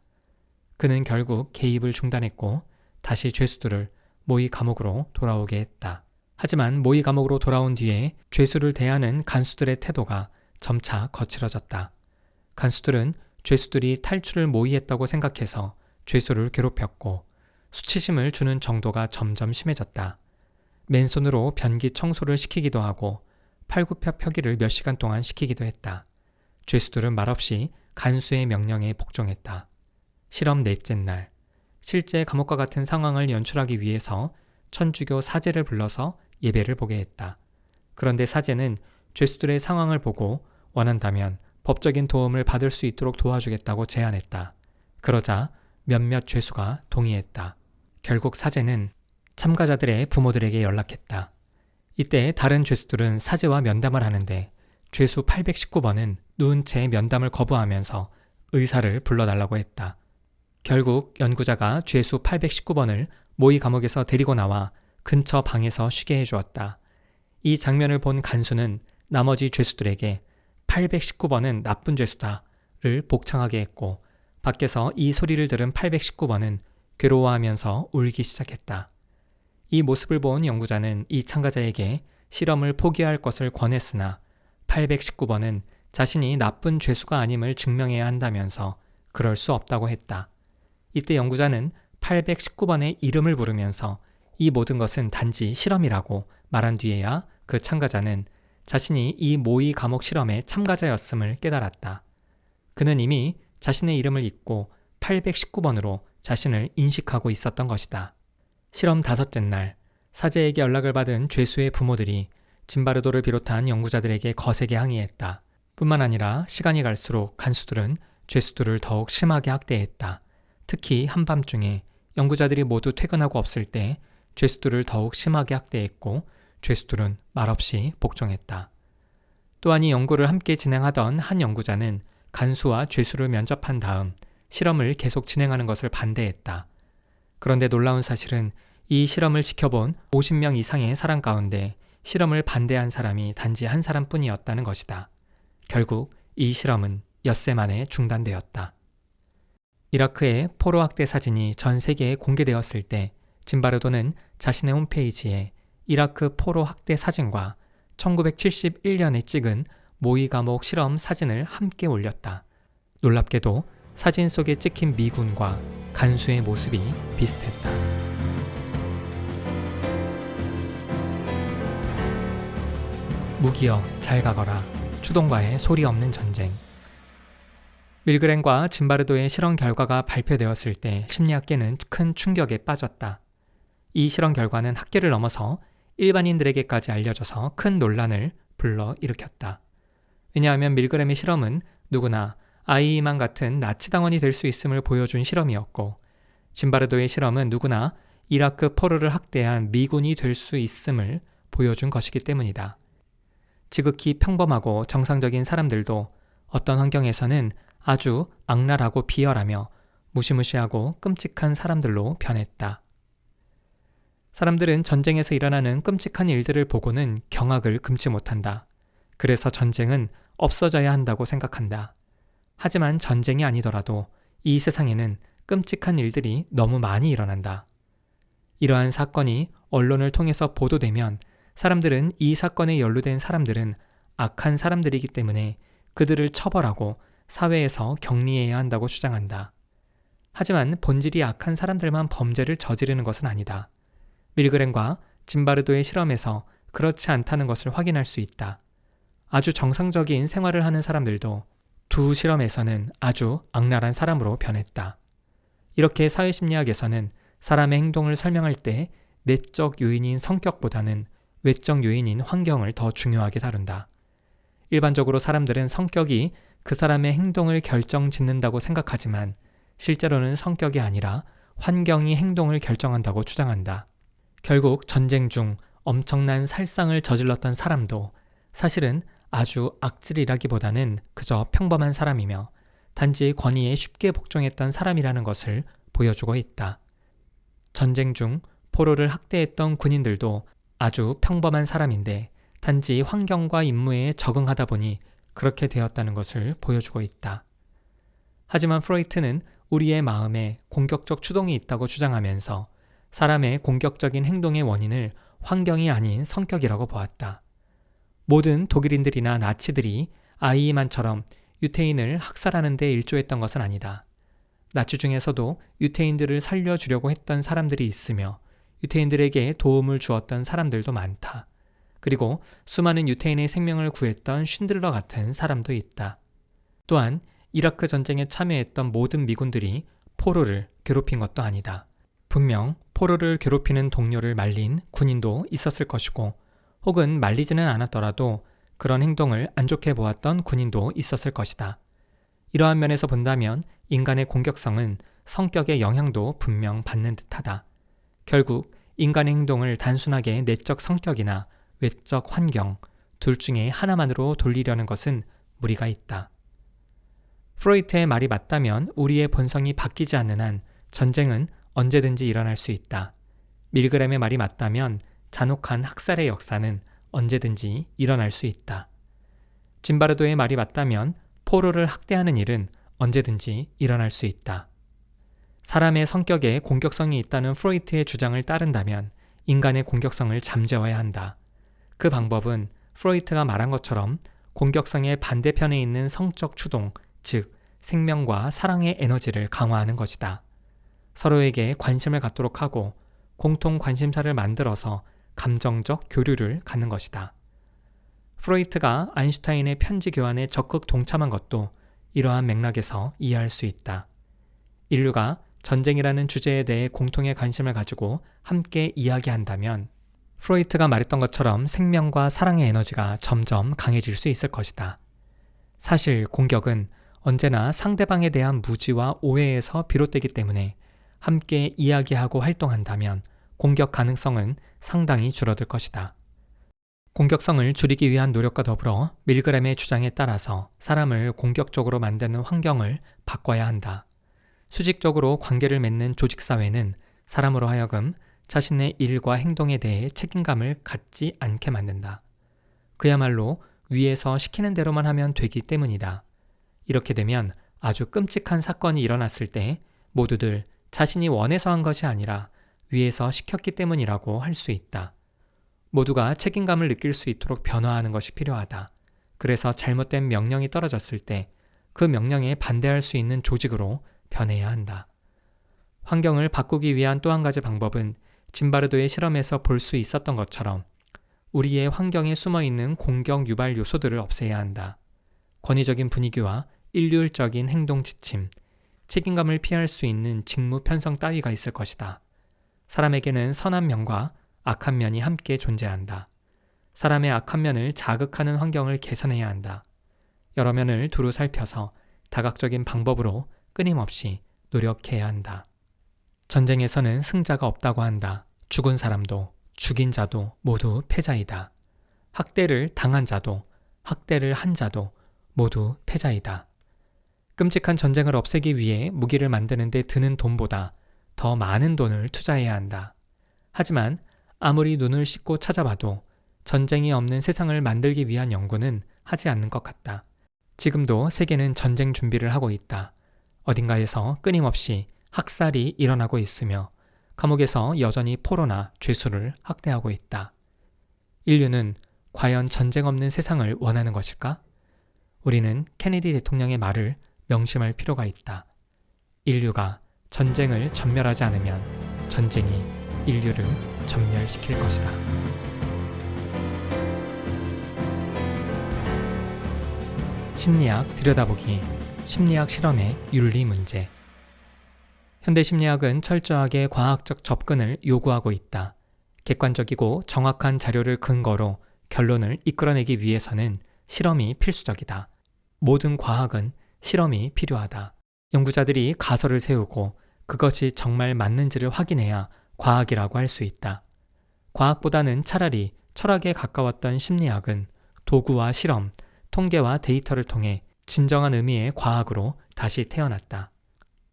그는 결국 개입을 중단했고 다시 죄수들을 모의 감옥으로 돌아오게 했다. 하지만 모의 감옥으로 돌아온 뒤에 죄수를 대하는 간수들의 태도가 점차 거칠어졌다. 간수들은 죄수들이 탈출을 모의했다고 생각해서 죄수를 괴롭혔고 수치심을 주는 정도가 점점 심해졌다. 맨손으로 변기 청소를 시키기도 하고 팔굽혀 펴기를 몇 시간 동안 시키기도 했다. 죄수들은 말없이 간수의 명령에 복종했다. 실험 넷째 날, 실제 감옥과 같은 상황을 연출하기 위해서 천주교 사제를 불러서 예배를 보게 했다. 그런데 사제는 죄수들의 상황을 보고 원한다면 법적인 도움을 받을 수 있도록 도와주겠다고 제안했다. 그러자 몇몇 죄수가 동의했다. 결국 사제는 참가자들의 부모들에게 연락했다. 이때 다른 죄수들은 사제와 면담을 하는데 죄수 819번은 누운 채 면담을 거부하면서 의사를 불러달라고 했다. 결국 연구자가 죄수 819번을 모의 감옥에서 데리고 나와 근처 방에서 쉬게 해주었다. 이 장면을 본 간수는 나머지 죄수들에게 819번은 나쁜 죄수다를 복창하게 했고 밖에서 이 소리를 들은 819번은 괴로워하면서 울기 시작했다. 이 모습을 본 연구자는 이 참가자에게 실험을 포기할 것을 권했으나 819번은 자신이 나쁜 죄수가 아님을 증명해야 한다면서 그럴 수 없다고 했다. 이때 연구자는 819번의 이름을 부르면서 이 모든 것은 단지 실험이라고 말한 뒤에야 그 참가자는 자신이 이 모의 감옥 실험의 참가자였음을 깨달았다. 그는 이미 자신의 이름을 잊고 819번으로 자신을 인식하고 있었던 것이다. 실험 다섯째 날, 사제에게 연락을 받은 죄수의 부모들이 짐바르도를 비롯한 연구자들에게 거세게 항의했다. 뿐만 아니라 시간이 갈수록 간수들은 죄수들을 더욱 심하게 학대했다. 특히 한밤중에 연구자들이 모두 퇴근하고 없을 때 죄수들을 더욱 심하게 학대했고 죄수들은 말없이 복종했다. 또한 이 연구를 함께 진행하던 한 연구자는 간수와 죄수를 면접한 다음 실험을 계속 진행하는 것을 반대했다. 그런데 놀라운 사실은 이 실험을 지켜본 50명 이상의 사람 가운데 실험을 반대한 사람이 단지 한 사람뿐이었다는 것이다. 결국 이 실험은 엿새 만에 중단되었다. 이라크의 포로 학대 사진이 전 세계에 공개되었을 때 짐바르도는 자신의 홈페이지에 이라크 포로 학대 사진과 1971년에 찍은 모의 감옥 실험 사진을 함께 올렸다. 놀랍게도 사진 속에 찍힌 미군과 간수의 모습이 비슷했다. 무기여 잘 가거라. 추동과의 소리 없는 전쟁. 밀그렌과 짐바르도의 실험 결과가 발표되었을 때 심리학계는 큰 충격에 빠졌다. 이 실험 결과는 학계를 넘어서 일반인들에게까지 알려져서 큰 논란을 불러일으켰다. 왜냐하면 밀그램의 실험은 누구나 아이만 같은 나치당원이 될 수 있음을 보여준 실험이었고 짐바르도의 실험은 누구나 이라크 포로를 학대한 미군이 될 수 있음을 보여준 것이기 때문이다. 지극히 평범하고 정상적인 사람들도 어떤 환경에서는 아주 악랄하고 비열하며 무시무시하고 끔찍한 사람들로 변했다. 사람들은 전쟁에서 일어나는 끔찍한 일들을 보고는 경악을 금치 못한다. 그래서 전쟁은 없어져야 한다고 생각한다. 하지만 전쟁이 아니더라도 이 세상에는 끔찍한 일들이 너무 많이 일어난다. 이러한 사건이 언론을 통해서 보도되면 사람들은 이 사건에 연루된 사람들은 악한 사람들이기 때문에 그들을 처벌하고 사회에서 격리해야 한다고 주장한다. 하지만 본질이 악한 사람들만 범죄를 저지르는 것은 아니다. 밀그램과 짐바르도의 실험에서 그렇지 않다는 것을 확인할 수 있다. 아주 정상적인 생활을 하는 사람들도 두 실험에서는 아주 악랄한 사람으로 변했다. 이렇게 사회심리학에서는 사람의 행동을 설명할 때 내적 요인인 성격보다는 외적 요인인 환경을 더 중요하게 다룬다. 일반적으로 사람들은 성격이 그 사람의 행동을 결정짓는다고 생각하지만 실제로는 성격이 아니라 환경이 행동을 결정한다고 주장한다. 결국 전쟁 중 엄청난 살상을 저질렀던 사람도 사실은 아주 악질이라기보다는 그저 평범한 사람이며 단지 권위에 쉽게 복종했던 사람이라는 것을 보여주고 있다. 전쟁 중 포로를 학대했던 군인들도 아주 평범한 사람인데 단지 환경과 임무에 적응하다 보니 그렇게 되었다는 것을 보여주고 있다. 하지만 프로이트는 우리의 마음에 공격적 추동이 있다고 주장하면서 사람의 공격적인 행동의 원인을 환경이 아닌 성격이라고 보았다. 모든 독일인들이나 나치들이 아이히만처럼 유태인을 학살하는 데 일조했던 것은 아니다. 나치 중에서도 유태인들을 살려주려고 했던 사람들이 있으며 유태인들에게 도움을 주었던 사람들도 많다. 그리고 수많은 유태인의 생명을 구했던 쉰들러 같은 사람도 있다. 또한 이라크 전쟁에 참여했던 모든 미군들이 포로를 괴롭힌 것도 아니다. 분명 포로를 괴롭히는 동료를 말린 군인도 있었을 것이고 혹은 말리지는 않았더라도 그런 행동을 안 좋게 보았던 군인도 있었을 것이다. 이러한 면에서 본다면 인간의 공격성은 성격의 영향도 분명 받는 듯하다. 결국 인간의 행동을 단순하게 내적 성격이나 외적 환경 둘 중에 하나만으로 돌리려는 것은 무리가 있다. 프로이트의 말이 맞다면 우리의 본성이 바뀌지 않는 한 전쟁은 언제든지 일어날 수 있다. 밀그램의 말이 맞다면 잔혹한 학살의 역사는 언제든지 일어날 수 있다. 짐바르도의 말이 맞다면 포로를 학대하는 일은 언제든지 일어날 수 있다. 사람의 성격에 공격성이 있다는 프로이트의 주장을 따른다면 인간의 공격성을 잠재워야 한다. 그 방법은 프로이트가 말한 것처럼 공격성의 반대편에 있는 성적 추동, 즉 생명과 사랑의 에너지를 강화하는 것이다. 서로에게 관심을 갖도록 하고 공통 관심사를 만들어서 감정적 교류를 갖는 것이다. 프로이트가 아인슈타인의 편지 교환에 적극 동참한 것도 이러한 맥락에서 이해할 수 있다. 인류가 전쟁이라는 주제에 대해 공통의 관심을 가지고 함께 이야기한다면 프로이트가 말했던 것처럼 생명과 사랑의 에너지가 점점 강해질 수 있을 것이다. 사실 공격은 언제나 상대방에 대한 무지와 오해에서 비롯되기 때문에 함께 이야기하고 활동한다면 공격 가능성은 상당히 줄어들 것이다. 공격성을 줄이기 위한 노력과 더불어 밀그램의 주장에 따라서 사람을 공격적으로 만드는 환경을 바꿔야 한다. 수직적으로 관계를 맺는 조직사회는 사람으로 하여금 자신의 일과 행동에 대해 책임감을 갖지 않게 만든다. 그야말로 위에서 시키는 대로만 하면 되기 때문이다. 이렇게 되면 아주 끔찍한 사건이 일어났을 때 모두들 자신이 원해서 한 것이 아니라 위에서 시켰기 때문이라고 할 수 있다. 모두가 책임감을 느낄 수 있도록 변화하는 것이 필요하다. 그래서 잘못된 명령이 떨어졌을 때 그 명령에 반대할 수 있는 조직으로 변해야 한다. 환경을 바꾸기 위한 또 한 가지 방법은 짐바르도의 실험에서 볼 수 있었던 것처럼 우리의 환경에 숨어있는 공격 유발 요소들을 없애야 한다. 권위적인 분위기와 일률적인 행동 지침, 책임감을 피할 수 있는 직무 편성 따위가 있을 것이다. 사람에게는 선한 면과 악한 면이 함께 존재한다. 사람의 악한 면을 자극하는 환경을 개선해야 한다. 여러 면을 두루 살펴서 다각적인 방법으로 끊임없이 노력해야 한다. 전쟁에서는 승자가 없다고 한다. 죽은 사람도 죽인 자도 모두 패자이다. 학대를 당한 자도 학대를 한 자도 모두 패자이다. 끔찍한 전쟁을 없애기 위해 무기를 만드는 데 드는 돈보다 더 많은 돈을 투자해야 한다. 하지만 아무리 눈을 씻고 찾아봐도 전쟁이 없는 세상을 만들기 위한 연구는 하지 않는 것 같다. 지금도 세계는 전쟁 준비를 하고 있다. 어딘가에서 끊임없이 학살이 일어나고 있으며 감옥에서 여전히 포로나 죄수를 학대하고 있다. 인류는 과연 전쟁 없는 세상을 원하는 것일까? 우리는 케네디 대통령의 말을 명심할 필요가 있다. 인류가 전쟁을 전멸하지 않으면 전쟁이 인류를 전멸시킬 것이다. 심리학 들여다보기, 심리학 실험의 윤리 문제. 현대 심리학은 철저하게 과학적 접근을 요구하고 있다. 객관적이고 정확한 자료를 근거로 결론을 이끌어내기 위해서는 실험이 필수적이다. 모든 과학은 실험이 필요하다. 연구자들이 가설을 세우고 그것이 정말 맞는지를 확인해야 과학이라고 할 수 있다. 과학보다는 차라리 철학에 가까웠던 심리학은 도구와 실험, 통계와 데이터를 통해 진정한 의미의 과학으로 다시 태어났다.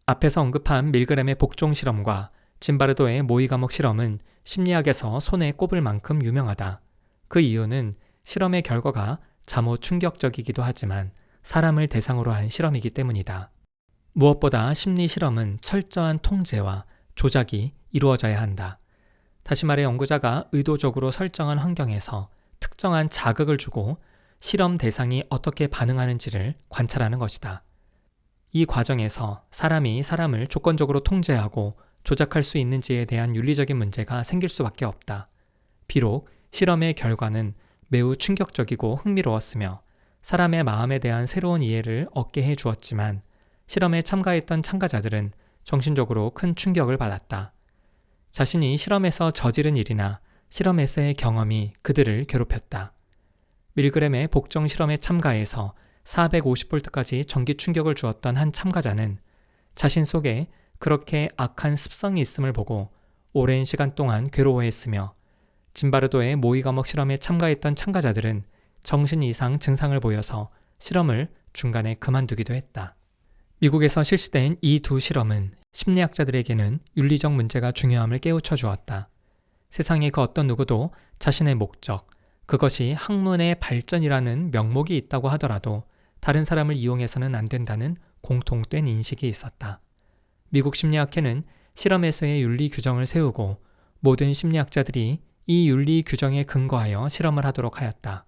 앞에서 언급한 밀그램의 복종 실험과 짐바르도의 모의 감옥 실험은 심리학에서 손에 꼽을 만큼 유명하다. 그 이유는 실험의 결과가 잠옷 충격적이기도 하지만 사람을 대상으로 한 실험이기 때문이다. 무엇보다 심리 실험은 철저한 통제와 조작이 이루어져야 한다. 다시 말해 연구자가 의도적으로 설정한 환경에서 특정한 자극을 주고 실험 대상이 어떻게 반응하는지를 관찰하는 것이다. 이 과정에서 사람이 사람을 조건적으로 통제하고 조작할 수 있는지에 대한 윤리적인 문제가 생길 수밖에 없다. 비록 실험의 결과는 매우 충격적이고 흥미로웠으며 사람의 마음에 대한 새로운 이해를 얻게 해 주었지만 실험에 참가했던 참가자들은 정신적으로 큰 충격을 받았다. 자신이 실험에서 저지른 일이나 실험에서의 경험이 그들을 괴롭혔다. 밀그램의 복종 실험에 참가해서 450볼트까지 전기 충격을 주었던 한 참가자는 자신 속에 그렇게 악한 습성이 있음을 보고 오랜 시간 동안 괴로워했으며 짐바르도의 모의 감옥 실험에 참가했던 참가자들은 정신 이상 증상을 보여서 실험을 중간에 그만두기도 했다. 미국에서 실시된 이 두 실험은 심리학자들에게는 윤리적 문제가 중요함을 깨우쳐 주었다. 세상의 그 어떤 누구도 자신의 목적, 그것이 학문의 발전이라는 명목이 있다고 하더라도 다른 사람을 이용해서는 안 된다는 공통된 인식이 있었다. 미국 심리학회는 실험에서의 윤리 규정을 세우고 모든 심리학자들이 이 윤리 규정에 근거하여 실험을 하도록 하였다.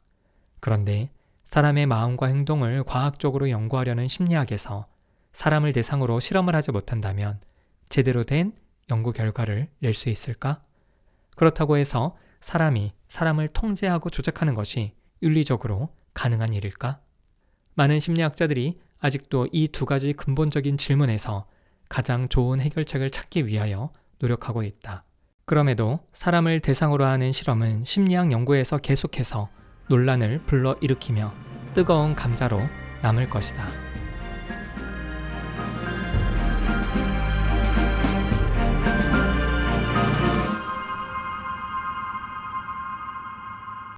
그런데 사람의 마음과 행동을 과학적으로 연구하려는 심리학에서 사람을 대상으로 실험을 하지 못한다면 제대로 된 연구 결과를 낼 수 있을까? 그렇다고 해서 사람이 사람을 통제하고 조작하는 것이 윤리적으로 가능한 일일까? 많은 심리학자들이 아직도 이 두 가지 근본적인 질문에서 가장 좋은 해결책을 찾기 위하여 노력하고 있다. 그럼에도 사람을 대상으로 하는 실험은 심리학 연구에서 계속해서 논란을 불러일으키며 뜨거운 감자로 남을 것이다.